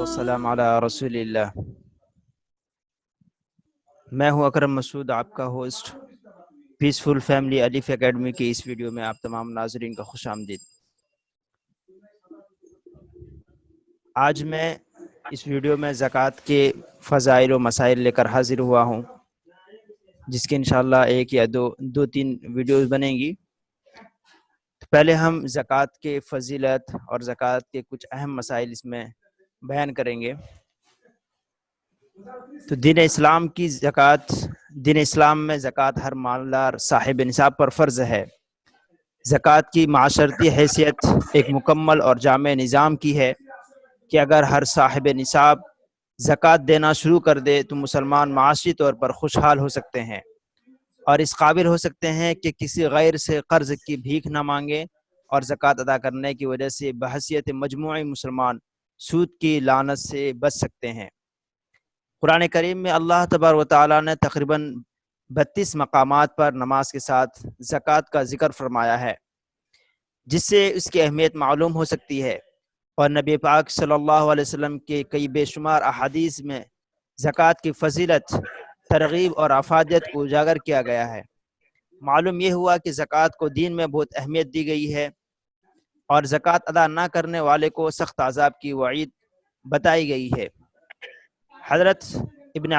والسلام علی رسول اللہ۔ میں ہوں اکرم مسعود، آپ کا ہوسٹ پیسفل فیملی الف اکیڈمی کی اس ویڈیو میں آپ تمام ناظرین کا خوش آمدید۔ آج میں اس ویڈیو میں زکوٰۃ کے فضائل و مسائل لے کر حاضر ہوا ہوں، جس کے انشاءاللہ ایک یا دو تین ویڈیوز بنیں گی۔ پہلے ہم زکوٰۃ کے فضیلت اور زکوٰۃ کے کچھ اہم مسائل اس میں بیان کریں گے۔ تو دین اسلام میں زکوٰۃ ہر مالدار صاحب نصاب پر فرض ہے۔ زکوٰۃ کی معاشرتی حیثیت ایک مکمل اور جامع نظام کی ہے کہ اگر ہر صاحب نصاب زکوٰۃ دینا شروع کر دے تو مسلمان معاشی طور پر خوشحال ہو سکتے ہیں اور اس قابل ہو سکتے ہیں کہ کسی غیر سے قرض کی بھیک نہ مانگے، اور زکوٰۃ ادا کرنے کی وجہ سے بحیثیت مجموعی مسلمان سود کی لعنت سے بچ سکتے ہیں۔ قرآن کریم میں اللہ تبارک و تعالیٰ نے تقریباً 32 مقامات پر نماز کے ساتھ زکوٰۃ کا ذکر فرمایا ہے، جس سے اس کی اہمیت معلوم ہو سکتی ہے، اور نبی پاک صلی اللہ علیہ وسلم کے کئی بے شمار احادیث میں زکوٰۃ کی فضیلت، ترغیب اور افادیت کو اجاگر کیا گیا ہے۔ معلوم یہ ہوا کہ زکوٰۃ کو دین میں بہت اہمیت دی گئی ہے، اور زکوٰۃ ادا نہ کرنے والے کو سخت عذاب کی وعید بتائی گئی ہے۔ حضرت ابن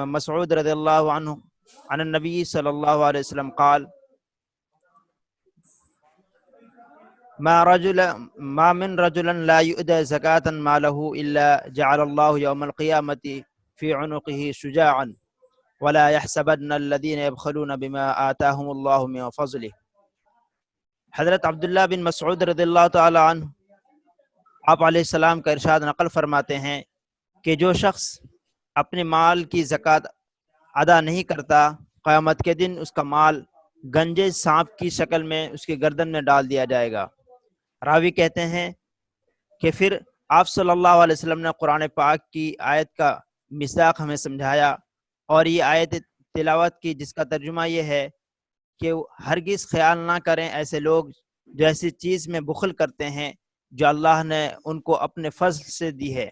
مسعود رضی اللہ عنہ عن النبی صلی اللہ علیہ وسلم قال ما من رجل لا يؤدى زكاة ماله إلا جعل الله يوم القيامة في عنقه شجاعا ولا يحسبن الذين يبخلون بما آتاهم الله من فضله۔ حضرت عبداللہ بن مسعود رضی اللہ تعالی عنہ آپ علیہ السلام کا ارشاد نقل فرماتے ہیں کہ جو شخص اپنے مال کی زکوٰۃ ادا نہیں کرتا، قیامت کے دن اس کا مال گنجے سانپ کی شکل میں اس کی گردن میں ڈال دیا جائے گا۔ راوی کہتے ہیں کہ پھر آپ صلی اللہ علیہ وسلم نے قرآن پاک کی آیت کا مصداق ہمیں سمجھایا، اور یہ آیت تلاوت کی، جس کا ترجمہ یہ ہے کہ ہرگز خیال نہ کریں ایسے لوگ جو ایسی چیز میں بخل کرتے ہیں جو اللہ نے ان کو اپنے فضل سے دی ہے۔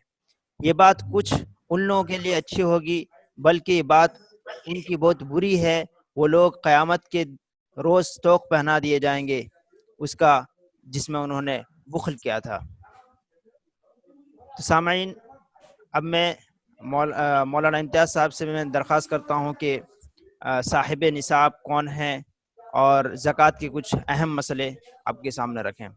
یہ بات کچھ ان لوگوں کے لیے اچھی ہوگی، بلکہ یہ بات ان کی بہت بری ہے۔ وہ لوگ قیامت کے روز توق پہنا دیے جائیں گے اس کا جس میں انہوں نے بخل کیا تھا۔ تو سامعین، اب میں مولانا امتیاز صاحب سے میں درخواست کرتا ہوں کہ صاحب نصاب کون ہیں اور زکوٰۃ کے کچھ اہم مسئلے آپ کے سامنے رکھیں۔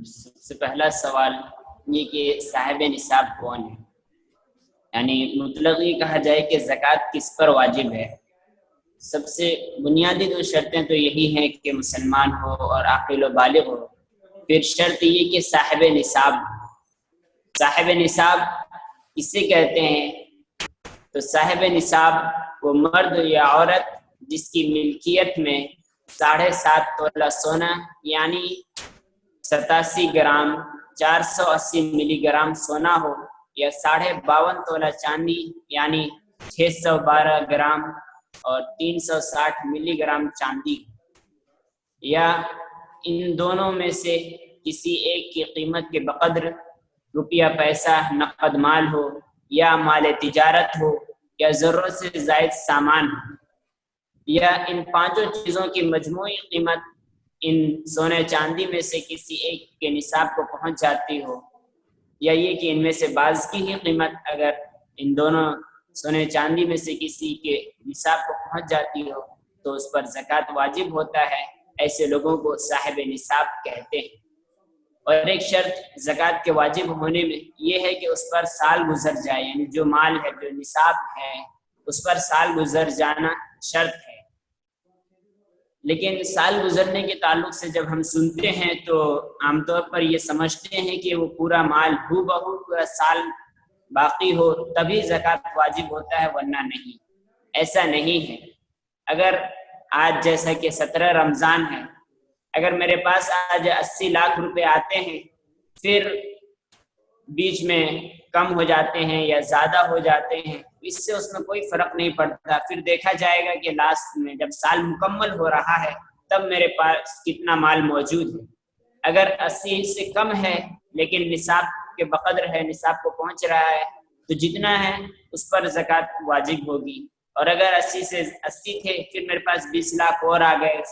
سب سے پہلا سوال یہ کہ صاحب نصاب کون ہے، یعنی مطلق یہ کہا جائے کہ زکوٰۃ کس پر واجب ہے۔ سب سے بنیادی دو شرطیں تو یہی ہیں کہ مسلمان ہو اور عاقل و بالغ ہو، پھر شرط یہ کہ صاحب نصاب۔ صاحب نصاب کسے کہتے ہیں؟ تو صاحب نصاب وہ مرد یا عورت جس کی ملکیت میں 7.5 تولہ سونا یعنی 87 گرام 480 ملی گرام سونا ہو، یا 52.5 تولہ چاندی یعنی 612 گرام اور 360 ملی گرام چاندی، یا ان دونوں میں سے کسی ایک کی قیمت کے بقدر روپیہ پیسہ نقد مال ہو، یا مال تجارت ہو، یا ضرورت سے زائد سامان ہو، یا ان پانچوں چیزوں کی مجموعی قیمت ان سونے چاندی میں سے کسی ایک کے نصاب کو پہنچ جاتی ہو، یا یہ کہ ان میں سے بعض کی ہی قیمت اگر ان دونوں سونے چاندی میں سے کسی کے نصاب کو پہنچ جاتی ہو تو اس پر زکوٰۃ واجب ہوتا ہے۔ ایسے لوگوں کو صاحب نصاب کہتے ہیں۔ اور ایک شرط زکوٰۃ کے واجب ہونے میں یہ ہے کہ اس پر سال گزر جائے، یعنی جو مال ہے، جو نصاب ہے، اس پر سال گزر جانا شرط ہے۔ لیکن سال گزرنے کے تعلق سے جب ہم سنتے ہیں تو عام طور پر یہ سمجھتے ہیں کہ وہ پورا مال ہو بہو پورا سال باقی ہو تبھی زکوٰۃ واجب ہوتا ہے، ورنہ نہیں۔ ایسا نہیں ہے۔ اگر آج جیسا کہ 17 رمضان ہے، اگر میرے پاس آج 80 لاکھ روپے آتے ہیں، پھر بیچ میں کم ہو جاتے ہیں یا زیادہ ہو جاتے ہیں، اس سے اس میں کوئی فرق نہیں پڑتا۔ پھر دیکھا جائے گا کہ لاسٹ میں جب سال مکمل ہو رہا ہے تب میرے پاس کتنا مال موجود ہے۔ اگر 80 سے کم ہے لیکن نصاب کے بقدر ہے، نصاب کو پہنچ رہا ہے، تو جتنا ہے اس پر زکوٰۃ واجب ہوگی. اور اگر 80 تھے، پھر میرے پاس 20 لاکھ اور آ گئے،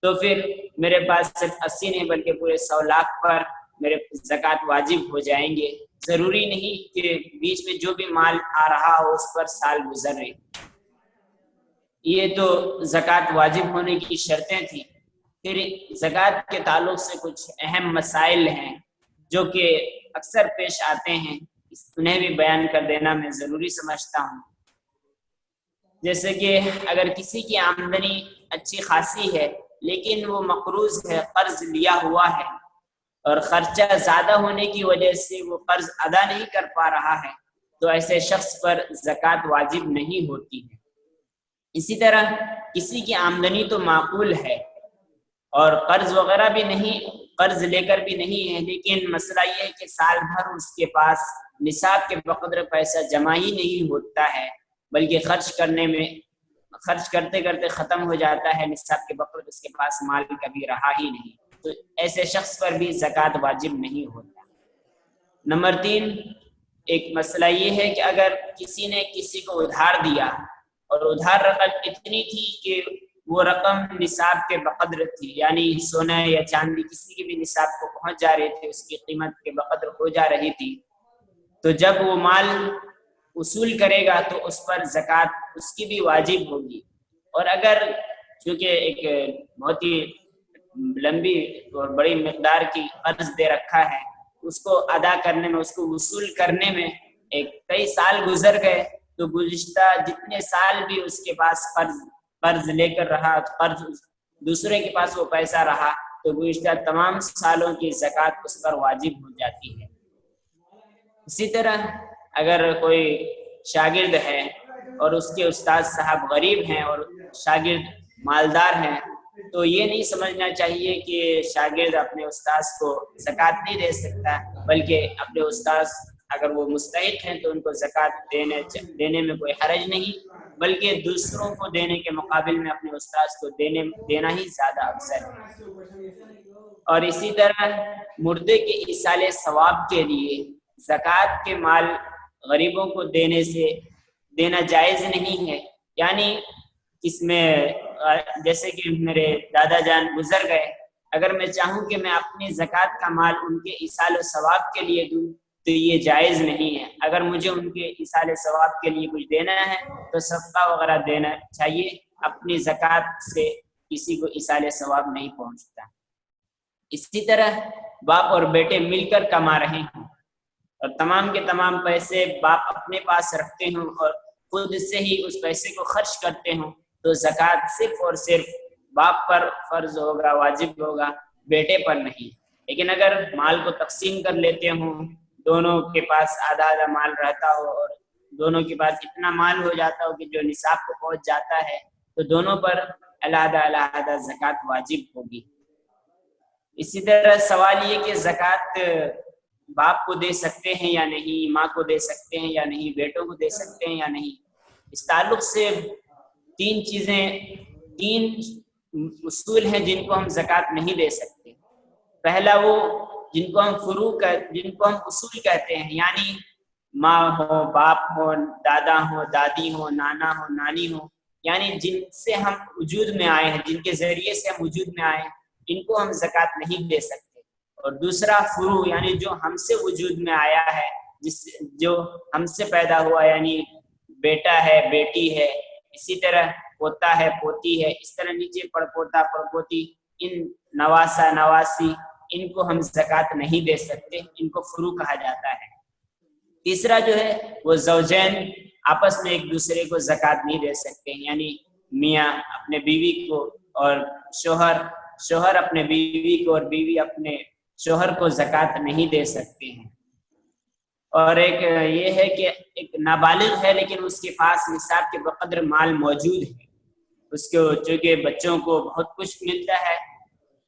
تو پھر میرے پاس صرف 80 نہیں بلکہ پورے 100 لاکھ پر میرے زکوٰۃ واجب ہو جائیں گے. ضروری نہیں کہ بیچ میں جو بھی مال آ رہا ہو اس پر سال گزر رہے. یہ تو زکوٰۃ واجب ہونے کی شرطیں تھیں. پھر زکوٰۃ کے تعلق سے کچھ اہم مسائل ہیں جو کہ اکثر پیش آتے ہیں، انہیں بھی بیان کر دینا میں ضروری سمجھتا ہوں. جیسے کہ اگر کسی کی آمدنی اچھی خاصی ہے لیکن وہ مقروض ہے، قرض لیا ہوا ہے، اور خرچہ زیادہ ہونے کی وجہ سے وہ قرض ادا نہیں کر پا رہا ہے، تو ایسے شخص پر زکوٰۃ واجب نہیں ہوتی ہے. اسی طرح کسی کی آمدنی تو معقول ہے اور قرض وغیرہ بھی نہیں، قرض لے کر بھی نہیں ہے، لیکن مسئلہ یہ ہے کہ سال بھر اس کے پاس نصاب کے بقدر پیسہ جمع ہی نہیں ہوتا ہے، بلکہ خرچ کرتے کرتے ختم ہو جاتا ہے، نصاب کے بقدر اس کے پاس مال کبھی رہا ہی نہیں، تو ایسے شخص پر بھی زکوٰۃ واجب نہیں ہوتا. نمبر 3، ایک مسئلہ یہ ہے کہ اگر کسی نے کسی کو ادھار دیا اور ادھار رقم اتنی تھی کہ وہ رقم نصاب کے بقدر تھی، یعنی سونا یا چاندی کسی کی بھی نصاب کو پہنچ جا رہے تھے، اس کی قیمت کے بقدر ہو جا رہی تھی، تو جب وہ مال وصول کرے گا تو اس پر زکوٰۃ اس کی بھی واجب ہوگی. اور اگر چونکہ ایک بہت ہی لمبی اور بڑی مقدار کی قرض دے رکھا ہے، اس کو ادا کرنے میں، اس کو وصول کرنے میں کئی سال گزر گئے، تو گزشتہ جتنے سال بھی اس کے پاس قرض لے کر رہا، قرض دوسرے کے پاس وہ پیسہ رہا، تو گزشتہ تمام سالوں کی زکوٰۃ اس پر واجب ہو جاتی ہے. اسی طرح اگر کوئی شاگرد ہے اور اس کے استاد صاحب غریب ہیں اور شاگرد مالدار ہیں، تو یہ نہیں سمجھنا چاہیے کہ شاگرد اپنے استاذ کو زکوٰۃ نہیں دے سکتا، بلکہ اپنے استاذ اگر وہ مستحق ہیں تو ان کو زکوٰۃ دینے میں کوئی حرج نہیں، بلکہ دوسروں کو دینے کے مقابل میں اپنے استاذ کو دینا ہی زیادہ افضل ہے. اور اسی طرح مردے کے ایصال ثواب کے لیے زکوٰۃ کے مال غریبوں کو دینا جائز نہیں ہے. یعنی اس میں جیسے کہ میرے دادا جان گزر گئے، اگر میں چاہوں کہ میں اپنی زکوٰۃ کا مال ان کے ایصال ثواب کے لیے دوں تو یہ جائز نہیں ہے. اگر مجھے ان کے ایصال ثواب کے لیے کچھ دینا ہے تو صدقہ وغیرہ دینا چاہیے، اپنی زکوٰۃ سے کسی کو ایصال ثواب نہیں پہنچتا. اسی طرح باپ اور بیٹے مل کر کما رہے ہوں اور تمام کے تمام پیسے باپ اپنے پاس رکھتے ہوں اور خود سے ہی اس پیسے کو خرچ کرتے ہوں، تو زکوٰۃ صرف اور صرف باپ پر فرض ہوگا، واجب ہوگا، بیٹے پر نہیں. لیکن اگر مال کو تقسیم کر لیتے ہوں، دونوں کے پاس آدھا آدھا مال رہتا ہو اور دونوں کے پاس اتنا مال ہو جاتا ہو کہ جو نصاب کو پہنچ جاتا ہے، تو دونوں پر علیحدہ علیحدہ زکوٰۃ واجب ہوگی. اسی طرح سوال یہ کہ زکوٰۃ باپ کو دے سکتے ہیں یا نہیں، ماں کو دے سکتے ہیں یا نہیں، بیٹوں کو دے سکتے ہیں یا نہیں. اس تعلق سے تین اصول ہیں جن کو ہم زکوٰۃ نہیں دے سکتے. پہلا وہ جن کو ہم اصول کہتے ہیں، یعنی ماں ہو، باپ ہو، دادا ہو، دادی ہو، نانا ہو، نانی ہو، یعنی جن سے ہم وجود میں آئے ہیں، جن کے ذریعے سے ہم وجود میں آئے ہیں، ان کو ہم زکوٰۃ نہیں دے سکتے. اور دوسرا فروع، یعنی جو ہم سے وجود میں آیا ہے، جو ہم سے پیدا ہوا، یعنی بیٹا ہے، بیٹی ہے، اسی طرح پوتا ہے، پوتی ہے، اس طرح نیچے پڑ پوتا، پڑ پوتی، ان نواسا، نواسی، ان کو ہم زکوٰۃ نہیں دے سکتے، ان کو فروع کہا جاتا ہے. تیسرا جو ہے وہ زوجین آپس میں ایک دوسرے کو زکوٰۃ نہیں دے سکتے، یعنی میاں اپنے بیوی کو اور شوہر اپنے بیوی کو اور بیوی اپنے شوہر کو زکوٰۃ نہیں دے سکتے ہیں. اور ایک یہ ہے کہ ایک نابالغ ہے لیکن اس کے پاس نصاب کے بقدر مال موجود ہے، اس کو چونکہ بچوں کو بہت کچھ ملتا ہے،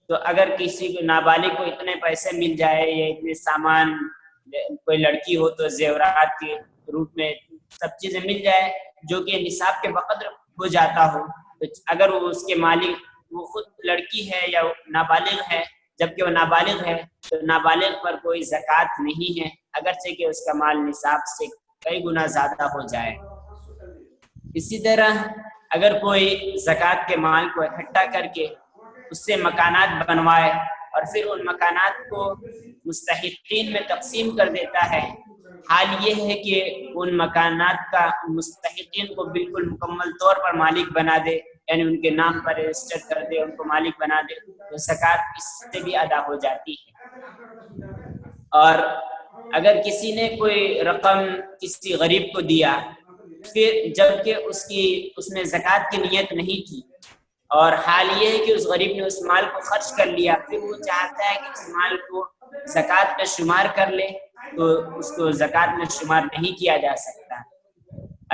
تو اگر کسی کو نابالغ کو اتنے پیسے مل جائے یا اتنے سامان، کوئی لڑکی ہو تو زیورات کے روپ میں سب چیزیں مل جائے جو کہ نصاب کے بقدر ہو جاتا ہو، تو اگر وہ اس کے مالک وہ خود لڑکی ہے یا نابالغ ہے جبکہ وہ نابالغ ہے تو نابالغ پر کوئی زکوٰۃ نہیں ہے، اگرچہ کہ اس کا مال نصاب سے کئی گنا زیادہ ہو جائے۔ اسی طرح اگر کوئی زکوٰۃ کے مال کو اکٹھا کر کے اس سے مکانات بنوائے اور پھر ان مکانات کو مستحقین میں تقسیم کر دیتا ہے، حال یہ ہے کہ ان مکانات کا مستحقین کو بالکل مکمل طور پر مالک بنا دے، یعنی ان کے نام پر رجسٹر کر دے، ان کو مالک بنا دے، تو زکوٰۃ اس سے بھی ادا ہو جاتی ہے۔ اور اگر کسی نے کوئی رقم کسی غریب کو دیا، پھر جبکہ اس نے زکوٰۃ کی نیت نہیں کی، اور حال یہ ہے کہ اس غریب نے اس مال کو خرچ کر لیا، پھر وہ چاہتا ہے کہ اس مال کو زکوٰۃ میں شمار کر لے، تو اس کو زکوٰۃ میں شمار نہیں کیا جا سکتا۔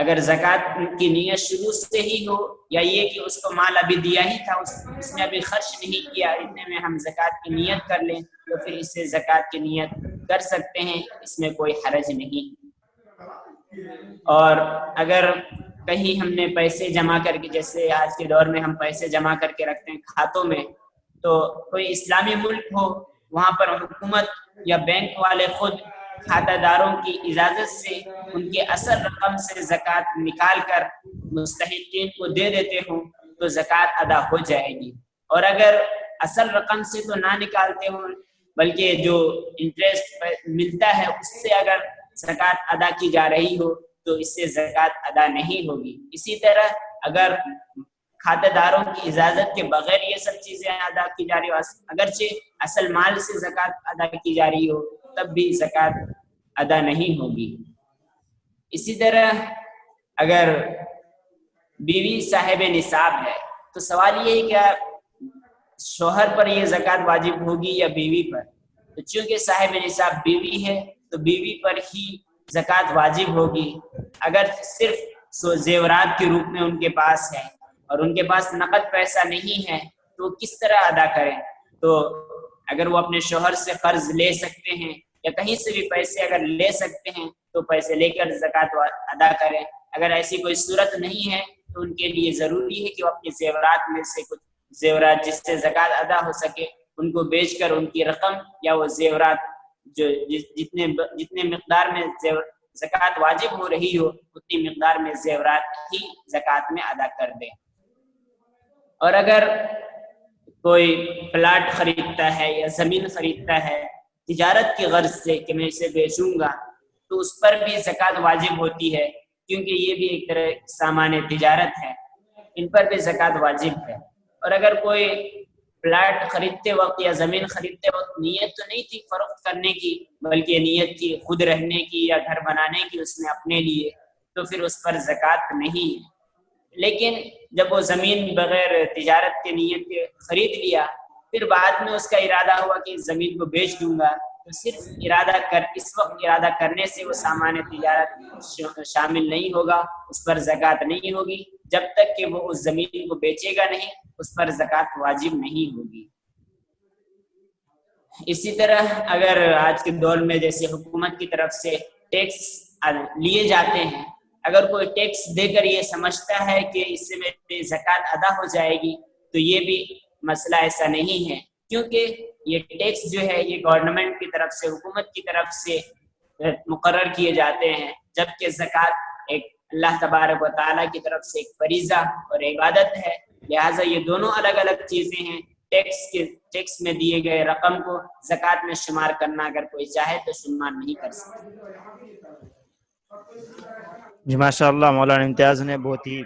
اگر زکوٰۃ کی نیت شروع سے ہی ہو، یا یہ کہ اس کو مال ابھی دیا ہی تھا، اس نے ابھی خرچ نہیں کیا، اتنے میں ہم زکوٰۃ کی نیت کر لیں، تو پھر اس سے زکوٰۃ کی نیت کر سکتے ہیں، اس میں کوئی حرج نہیں۔ اور اگر کہیں ہم نے پیسے جمع کر کے، جیسے آج کے دور میں ہم پیسے جمع کر کے رکھتے ہیں کھاتوں میں، تو کوئی اسلامی ملک ہو، وہاں پر حکومت یا بینک والے خود کھاتہ داروں کی اجازت سے ان کے اصل رقم سے زکوٰۃ نکال کر مستحقین کو دے دیتے ہوں تو زکوٰۃ ادا ہو جائے گی۔ اور اگر اصل رقم سے تو نہ نکالتے ہوں، بلکہ جو انٹرسٹ ملتا ہے اس سے اگر زکوٰۃ ادا کی جا رہی ہو تو اس سے زکوٰۃ ادا نہیں ہوگی۔ اسی طرح اگر کھاتہ داروں کی اجازت کے بغیر یہ سب چیزیں ادا کی جا رہی ہو، اگرچہ اصل مال سے زکوٰۃ ادا کی جا رہی ہو، تب بھی زکوٰۃ ادا نہیں ہوگی۔ اسی طرح اگر بیوی صاحب نصاب ہے تو سوال یہ ہے کہ شوہر پر یہ زکوٰۃ واجب ہوگی یا بیوی پر؟ تو چونکہ صاحب نصاب بیوی ہے تو بیوی پر ہی زکوٰۃ واجب ہوگی۔ اگر صرف زیورات کے روپ میں ان کے پاس ہے اور ان کے پاس نقد پیسہ نہیں ہے تو وہ کس طرح ادا کریں؟ تو اگر وہ اپنے شوہر سے قرض لے سکتے ہیں یا کہیں سے بھی پیسے اگر لے سکتے ہیں تو پیسے لے کر زکوٰۃ ادا کریں۔ اگر ایسی کوئی صورت نہیں ہے تو ان کے لیے ضروری ہے کہ وہ اپنے زیورات میں سے کچھ زیورات جس سے زکوٰۃ ادا ہو سکے ان کو بیچ کر ان کی رقم یا وہ زیورات جو جتنے مقدار میں زکوٰۃ واجب ہو رہی ہو اتنی مقدار میں زیورات ہی زکوٰۃ میں ادا کر دیں۔ اور اگر کوئی پلاٹ خریدتا ہے یا زمین خریدتا ہے تجارت کی غرض سے کہ میں اسے بیچوں گا، تو اس پر بھی زکوٰۃ واجب ہوتی ہے، کیونکہ یہ بھی ایک طرح سامان تجارت ہے، ان پر بھی زکوٰۃ واجب ہے۔ اور اگر کوئی پلاٹ خریدتے وقت یا زمین خریدتے وقت نیت تو نہیں تھی فروخت کرنے کی، بلکہ نیت تھی خود رہنے کی یا گھر بنانے کی اس نے اپنے لیے، تو پھر اس پر زکوٰۃ نہیں ہے۔ لیکن جب وہ زمین بغیر تجارت کے نیت کے خرید لیا، پھر بعد میں اس کا ارادہ ہوا کہ زمین کو بیچ دوں گا، تو صرف اس وقت ارادہ کرنے سے وہ سامان تجارت شامل نہیں ہوگا، اس پر زکوٰۃ نہیں ہوگی، جب تک کہ وہ اس زمین کو بیچے گا نہیں اس پر زکوٰۃ واجب نہیں ہوگی۔ اسی طرح اگر آج کے دور میں جیسے حکومت کی طرف سے ٹیکس لیے جاتے ہیں، اگر کوئی ٹیکس دے کر یہ سمجھتا ہے کہ اس سے میری زکوٰۃ ادا ہو جائے گی تو یہ بھی مسئلہ ایسا نہیں ہے، کیونکہ یہ ٹیکس جو ہے یہ گورنمنٹ کی طرف سے، حکومت کی طرف سے مقرر کیے جاتے ہیں، جبکہ زکوٰۃ ایک اللہ تبارک و تعالیٰ کی طرف سے ایک فریضہ اور عبادت ہے، لہٰذا یہ دونوں الگ الگ چیزیں ہیں۔ ٹیکس میں دیے گئے رقم کو زکوٰۃ میں شمار کرنا اگر کوئی چاہے تو شمار نہیں کر سکتا۔ جی ماشاء اللہ، مولانا امتیاز نے بہت ہی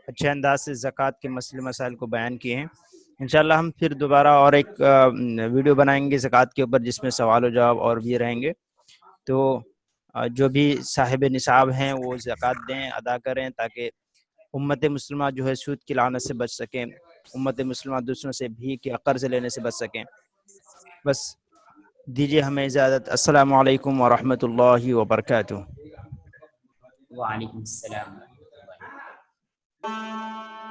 اچھے انداز سے زکوٰۃ کے مسائل کو بیان کیے ہیں۔ انشاءاللہ ہم پھر دوبارہ اور ایک ویڈیو بنائیں گے زکوٰۃ کے اوپر جس میں سوال و جواب اور بھی رہیں گے، تو جو بھی صاحب نصاب ہیں وہ زکوٰۃ دیں، ادا کریں، تاکہ امت مسلمہ جو ہے سود کی لعنت سے بچ سکیں، امت مسلمہ دوسروں سے بھیک یا قرض لینے سے بچ سکیں۔ بس دیجیے ہمیں اجازت۔ السلام علیکم ورحمۃ اللہ وبرکاتہ۔ وعلیکم السلام ورحمۃ اللہ۔